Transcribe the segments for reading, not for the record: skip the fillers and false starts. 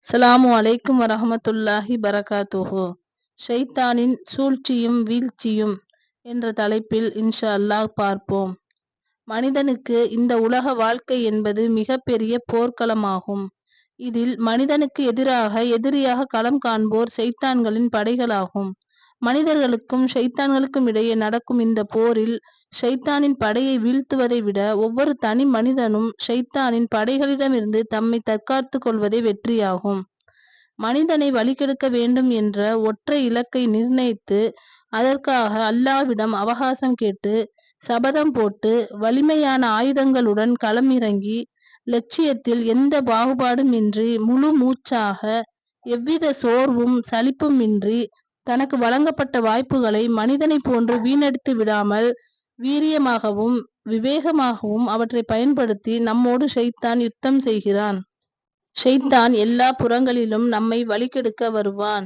அஸ்ஸலாமு அலைக்கும் வரஹ்மத்துல்லாஹி பரகாத்துஹு. ஷைத்தானின் சூழ்ச்சியும் வீழ்ச்சியும் என்ற தலைப்பில் இன்ஷா அல்லாஹ் பார்ப்போம். மனிதனுக்கு இந்த உலக வாழ்க்கை என்பது மிகப்பெரிய போர்க்களமாகும். இதில் மனிதனுக்கு எதிரியாக களம் காண்போர் ஷைத்தான்களின் படைகளாகும். மனிதர்களுக்கும் ஷைத்தான்களுக்கும் இடையே நடக்கும் இந்த போரில் ஷைத்தானின் படையை வீழ்த்துவதை விட ஒவ்வொரு தனி மனிதனும் ஷைத்தானின் படைகளிடமிருந்து தம்மை தற்காத்துக் கொள்வதே வெற்றியாகும். மனிதனை வழிகெடுக்க வேண்டும் என்ற ஒற்றை இலக்கை நிர்ணயித்து அதற்காக அல்லாஹ்விடம் அவகாசம் கேட்டு சபதம் போட்டு வலிமையான ஆயுதங்களுடன் களம் இறங்கி லட்சியத்தில் எந்த பாகுபாடும் இன்றி முழு மூச்சாக எவ்வித சோர்வும் சலிப்பும் இன்றி தனக்கு வழங்கப்பட்ட வாய்ப்புகளை மனிதனை போன்று வீணடித்து விடாமல் வீரியமாகவும் விவேகமாகவும் அவற்றை பயன்படுத்தி நம்மோடு ஷைத்தான் யுத்தம் செய்கிறான். ஷைத்தான் எல்லா புறங்களிலும் நம்மை வழிகெடுக்க வருவான்.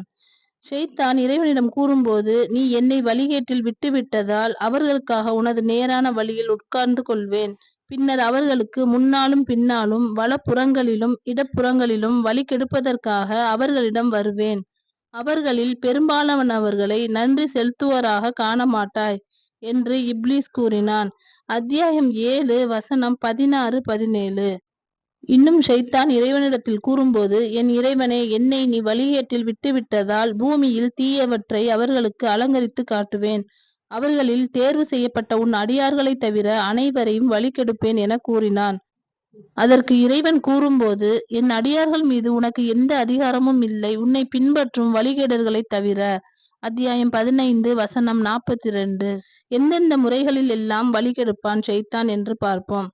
ஷைத்தான் இறைவனிடம் கூறும்போது, நீ என்னை வழிகேட்டில் விட்டுவிட்டதால் அவர்களுக்காக உனது நேரான வழியில் உட்கார்ந்து கொள்வேன். பின்னர் அவர்களுக்கு முன்னாலும் பின்னாலும் வலப்புறங்களிலும் இடப்புறங்களிலும் வழி கெடுப்பதற்காக அவர்களிடம் வருவேன். அவர்களில் பெரும்பாலானவர்களை நன்றி செலுத்துவோராக காணமாட்டாய் என்று இப்லீஸ் கூறினான். அத்தியாயம் 7 வசனம் 16, 17. இன்னும் ஷைத்தான் இறைவனிடத்தில் கூறும்போது, என் இறைவனே, என்னை நீ வழிகேட்டில் விட்டுவிட்டதால் பூமியில் தீயவற்றை அவர்களுக்கு அலங்கரித்து காட்டுவேன். அவர்களில் தேர்வு செய்யப்பட்ட உன் அடியார்களை தவிர அனைவரையும் வழிகெடுப்பேன் என கூறினான். அதற்கு இறைவன் கூறும்போது, என் அடியார்கள் மீது உனக்கு எந்த அதிகாரமும் இல்லை, உன்னை பின்பற்றும் வழிகேடர்களை தவிர. அத்தியாயம் 15 வசனம் 42. எந்தெந்த முறைகளில் எல்லாம் வழிகெடுப்பான் ஷைத்தான் என்று பார்ப்போம்.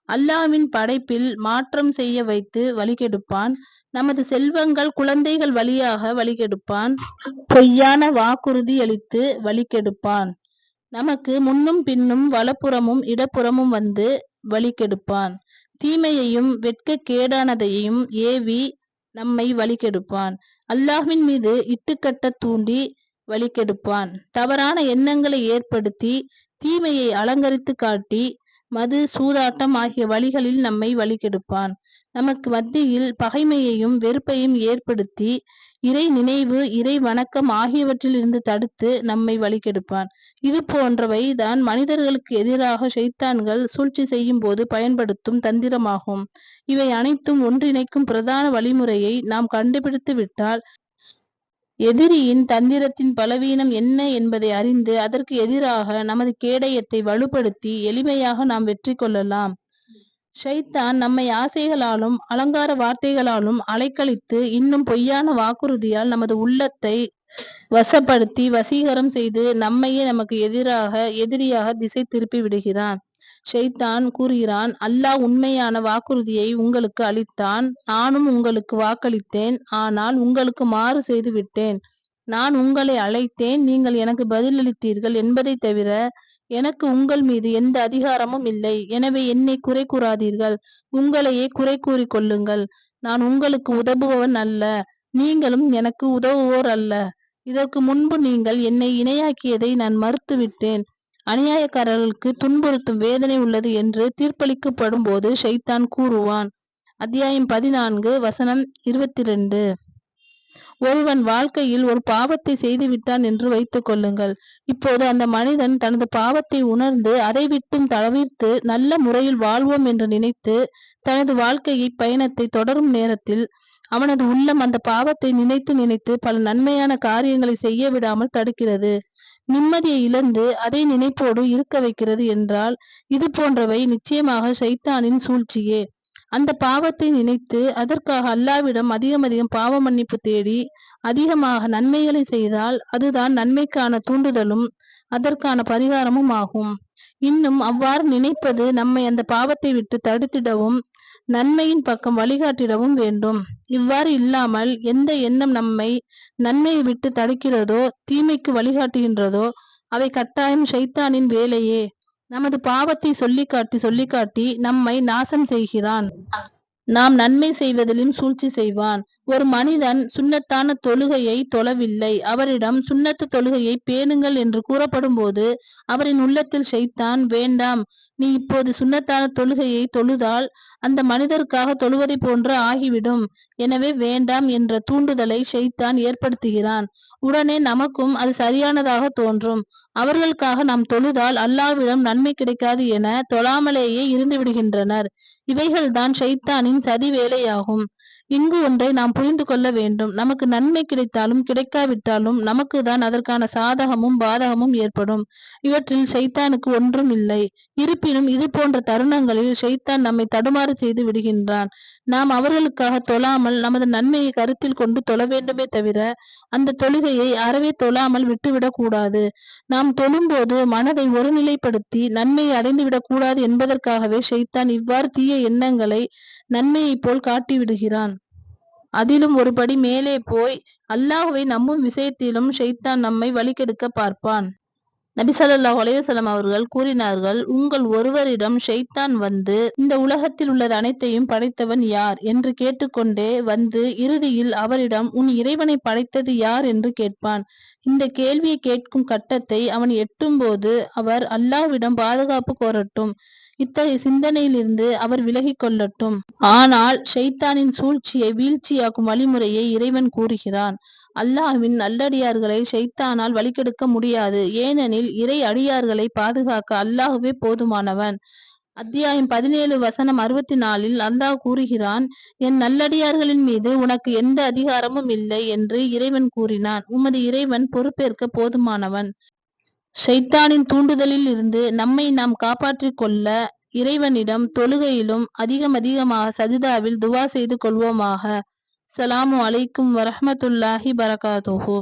அல்லாஹ்வின் படைப்பில் மாற்றம் செய்ய வைத்து வழிகெடுப்பான். நமது செல்வங்கள் குழந்தைகள் வழியாக வழிகெடுப்பான். பொய்யான வாக்குறுதி அளித்து வழிகெடுப்பான். நமக்கு முன்னும் பின்னும் வலப்புறமும் இடப்புறமும் வந்து வழிகெடுப்பான். தீமையையும் வெட்கக்கேடானதையும் ஏவி நம்மை வழிகெடுப்பான். அல்லாஹ்வின் மீது இட்டுக்கட்ட தூண்டி வழிகெடுப்பான். தவறான எண்ணங்களை ஏற்படுத்தி தீமையை அலங்கரித்து காட்டி மது சூதாட்டம் ஆகிய வழிகளில் நம்மை வழிகெடுப்பான். நமக்கு மத்தியில் பகைமையையும் வெறுப்பையும் ஏற்படுத்தி இறை நினைவு இறை வணக்கம் ஆகியவற்றில் இருந்து தடுத்து நம்மை வழிகெடுப்பான். இது போன்றவை தான் மனிதர்களுக்கு எதிராக ஷைத்தான்கள் சூழ்ச்சி செய்யும் போது பயன்படுத்தும் தந்திரமாகும். இவை அனைத்தும் ஒன்றிணைக்கும் பிரதான வழிமுறையை நாம் கண்டுபிடித்து விட்டால் எதிரியின் தந்திரத்தின் பலவீனம் என்ன என்பதை அறிந்து அதற்கு எதிராக நமது கேடயத்தை வலுப்படுத்தி எளிமையாக நாம் வெற்றி கொள்ளலாம். ஷைத்தான் நம்மை ஆசைகளாலும் அலங்கார வார்த்தைகளாலும் அலைக்கழித்து இன்னும் பொய்யான வாக்குறுதியால் நமது உள்ளத்தை வசப்படுத்தி வசீகரம் செய்து நம்மையே நமக்கு எதிரியாக திசை திருப்பி விடுகிறான். ஷைத்தான் கூறுகிறான், அல்லாஹ் உண்மையான வாக்குறுதியை உங்களுக்கு அளித்தான். நானும் உங்களுக்கு வாக்களித்தேன். ஆனால் உங்களுக்கு மாறு செய்து விட்டேன். நான் உங்களை அழைத்தேன், நீங்கள் எனக்கு பதிலளித்தீர்கள் என்பதை தவிர எனக்கு உங்கள் மீது எந்த அதிகாரமும் இல்லை. எனவே என்னை குறை கூறாதீர்கள், உங்களையே குறை கூறிக் கொள்ளுங்கள். நான் உங்களுக்கு உதவுபவன் அல்ல, நீங்களும் எனக்கு உதவுவோர் அல்ல. இதற்கு முன்பு நீங்கள் என்னை இணையாக்கியதை நான் மறுத்துவிட்டேன். அநியாயக்காரர்களுக்கு துன்புறுத்தும் வேதனை உள்ளது என்று தீர்ப்பளிக்கப்படும் போது ஷைத்தான் கூறுவான். அத்தியாயம் 14 வசனம் 22. ஒருவன் வாழ்க்கையில் ஒரு பாவத்தை செய்து விட்டான் என்று வைத்துக் கொள்ளுங்கள். இப்போது அந்த மனிதன் தனது பாவத்தை உணர்ந்து அதை விட்டும் தவிர்த்து நல்ல முறையில் வாழ்வோம் என்று நினைத்து தனது வாழ்க்கையை பயணத்தை தொடரும் நேரத்தில் அவனது உள்ளம் அந்த பாவத்தை நினைத்து நினைத்து பல நன்மையான காரியங்களை செய்ய விடாமல் தடுக்கிறது. நிம்மதியை இழந்து அதை நினைப்போடு இருக்க வைக்கிறது என்றால் இது போன்றவை நிச்சயமாக ஷைத்தானின் சூழ்ச்சியே. அந்த பாவத்தை நினைத்து அதற்காக அல்லாஹ்விடம் அதிகம் பாவ மன்னிப்பு தேடி அதிகமாக நன்மைகளை செய்தால் அதுதான் நன்மைக்கான தூண்டுதலும் அதற்கான பரிகாரமும் ஆகும். இன்னும் அவ்வாறு நினைப்பது நம்மை அந்த பாவத்தை விட்டு தடுத்திடவும் நன்மையின் பக்கம் வழிகாட்டிடவும் வேண்டும். இவ்வாறு இல்லாமல் எந்த எண்ணம் நம்மை நன்மையை விட்டு தடுக்கிறதோ தீமைக்கு வழிகாட்டுகின்றதோ அவை கட்டாயம் ஷைத்தானின் வேலையே. நமது பாவத்தை சொல்லிக்காட்டி நம்மை நாசம் செய்கிறான். நாம் நன்மை செய்வதிலும் சூழ்ச்சி செய்வான். ஒரு மனிதன் சுன்னத்தான தொழுகையை தொழவில்லை. அவரிடம் சுன்னத்து தொழுகையை பேணுங்கள் என்று கூறப்படும் போது அவரின் உள்ளத்தில் ஷைத்தான், வேண்டாம், நீ இப்போது சுன்னத்தான தொழுகையை தொழுதால் அந்த மனிதருக்காக தொழுவதை போன்று ஆகிவிடும். எனவே வேண்டாம் என்ற தூண்டுதலை ஷைத்தான் ஏற்படுத்துகிறான். உடனே நமக்கும் அது சரியானதாக தோன்றும். அவர்களுக்காக நாம் தொழுதால் அல்லாஹ்விடம் நன்மை கிடைக்காது என தொழாமலேயே இருந்து விடுகின்றனர். இவைகள்தான் ஷைத்தானின் சதி வேலையாகும். இங்கு ஒன்றை நாம் புரிந்து கொள்ள வேண்டும். நமக்கு நன்மை கிடைத்தாலும் கிடைக்காவிட்டாலும் நமக்கு தான் அதற்கான சாதகமும் பாதகமும் ஏற்படும். இவற்றில் ஷைத்தானுக்கு ஒன்றும் இல்லை. இருப்பினும் இது போன்ற தருணங்களில் ஷைத்தான் நம்மை தடுமாறு செய்து விடுகின்றான். நாம் அவர்களுக்காக தொழாமல் நமது நன்மையை கருத்தில் கொண்டு தொழ வேண்டுமே தவிர அந்த தொழுகையை அறவே தொழாமல் விட்டுவிடக் கூடாது. நாம் தொழும்போது மனதை ஒருநிலைப்படுத்தி நன்மையை அடைந்துவிடக் கூடாது என்பதற்காகவே ஷைத்தான் இவ்வாறு தீய எண்ணங்களை நன்மையைப் போல் காட்டிவிடுகிறான். அதிலும் ஒருபடி மேலே போய் அல்லாஹ்வை நம்பும் விஷயத்திலும் ஷைத்தான் நம்மை வழிகெடுக்க பார்ப்பான். நபி ஸல்லல்லாஹு அலைஹி வஸல்லம் அவர்கள் கூறினார்கள், உங்கள் ஒருவரிடம் ஷைத்தான் வந்து இந்த உலகத்தில் உள்ளது அனைத்தையும் படைத்தவன் யார் என்று கேட்டுக்கொண்டே வந்து இறுதியில் அவரிடம் உன் இறைவனை படைத்தது யார் என்று கேட்பான். இந்த கேள்வியை கேட்கும் கட்டத்தை அவன் எட்டும்போது அவர் அல்லாஹ்விடம் பாதுகாப்பு கோரட்டும். இத்தகைய சிந்தனையிலிருந்து அவர் விலகிக் கொள்ளட்டும். ஆனால் ஷைத்தானின் சூழ்ச்சியை வீழ்ச்சியாக்கும் வழிமுறையை இறைவன் கூறுகிறான். அல்லாஹ்வின் நல்லடியார்களை ஷைத்தானால் வழிகெடுக்க முடியாது. ஏனெனில் இறை அடியார்களை பாதுகாக்க அல்லாஹ்வே போதுமானவன். அத்தியாயம் 17 வசனம் 64 அல்லாஹ் கூறுகிறான், என் நல்லடியார்களின் மீது உனக்கு எந்த அதிகாரமும் இல்லை என்று இறைவன் கூறினான். உமது இறைவன் பொறுப்பேற்க போதுமானவன். ஷைத்தானின் தூண்டுதலில் இருந்து நம்மை நாம் காப்பாற்றிக் கொள்ள இறைவனிடம் தொழுகையிலும் அதிகமாக சஜிதாவில் துவா செய்து கொள்வோமாக. ஸலாமு அலைக்கும் வரஹ்மத்துல்லாஹி பரகாதுஹு.